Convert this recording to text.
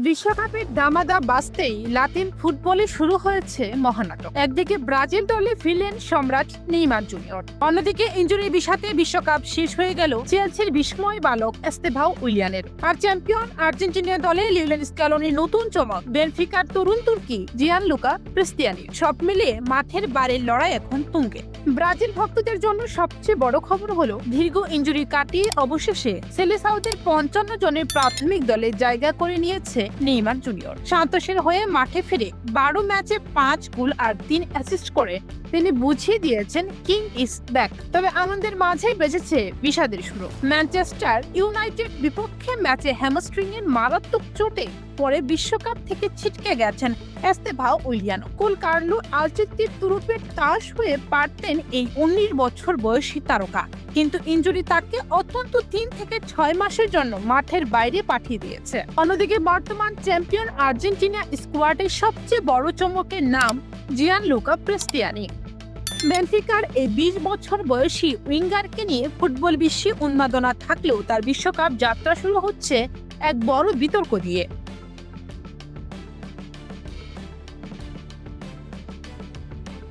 বিশ্বকাপের দামাদা বাজতেই লাতিন ফুটবলে শুরু হয়েছে মহানাটক। একদিকে ব্রাজিল দলে ফিরলেন সম্রাট নেইমার জুনিয়র, অন্যদিকে ইনজুরির বিষাদে বিশ্বকাপ শেষ হয়ে গেল চেলসির বিস্ময় বালক এস্তেভাও উইলিয়ানের। আর চ্যাম্পিয়ন আর্জেন্টিনা দলে লিওনেল স্ক্যালোনির নতুন চমক বেনফিকার তরুণ তুর্কি জিয়ানলুকা ক্রিস্টিয়ানি। সব মিলিয়ে মাঠের বারের লড়াই এখন তুঙ্গে। ব্রাজিল ভক্তদের জন্য সবচেয়ে বড় খবর হলো দীর্ঘ ইনজুরি কাটিয়ে অবশেষে সেলেসাওদের 55 জনের প্রাথমিক দলে জায়গা করে নিয়েছে নেইমার জুনিয়র। সান্তোসের হয়ে মাঠে ফিরে 12 ম্যাচে 5 গোল আর 3 অ্যাসিস্ট করে তিনি বুঝিয়ে দিয়েছেন কিং ইজ ব্যাক। তবে আমাদের মাঝে বেজেছে বিষাদের সুর। ম্যানচেস্টার ইউনাইটেড বিপক্ষে ম্যাচে হ্যামস্ট্রিং এর মারাত্মক চোটে পরে বিশ্বকাপ থেকে ছিটকে গেছেন এস্তেভাও উইলিয়ানো। কুল কার্লো আলচেত্তির তুরুপের তাস হয়ে পারতেন এই 19 বছর বয়সী তারকা, কিন্তু ইনজুরি তাকে অত্যন্ত 3 থেকে 6 মাসের জন্য মাঠের বাইরে পাঠিয়ে দিয়েছে। অন্যদিকে বর্তমান চ্যাম্পিয়ন আর্জেন্টিনা স্কোয়াডের সবচেয়ে বড় চমকের নাম জিয়ানলুকা ক্রিস্টিয়ানি। বেনফিকার এই 20 বছর বয়সী উইঙ্গারকে নিয়ে ফুটবল বিশ্বে উন্মাদনা থাকলেও তার বিশ্বকাপ যাত্রা শুরু হচ্ছে এক বড় বিতর্ক দিয়ে।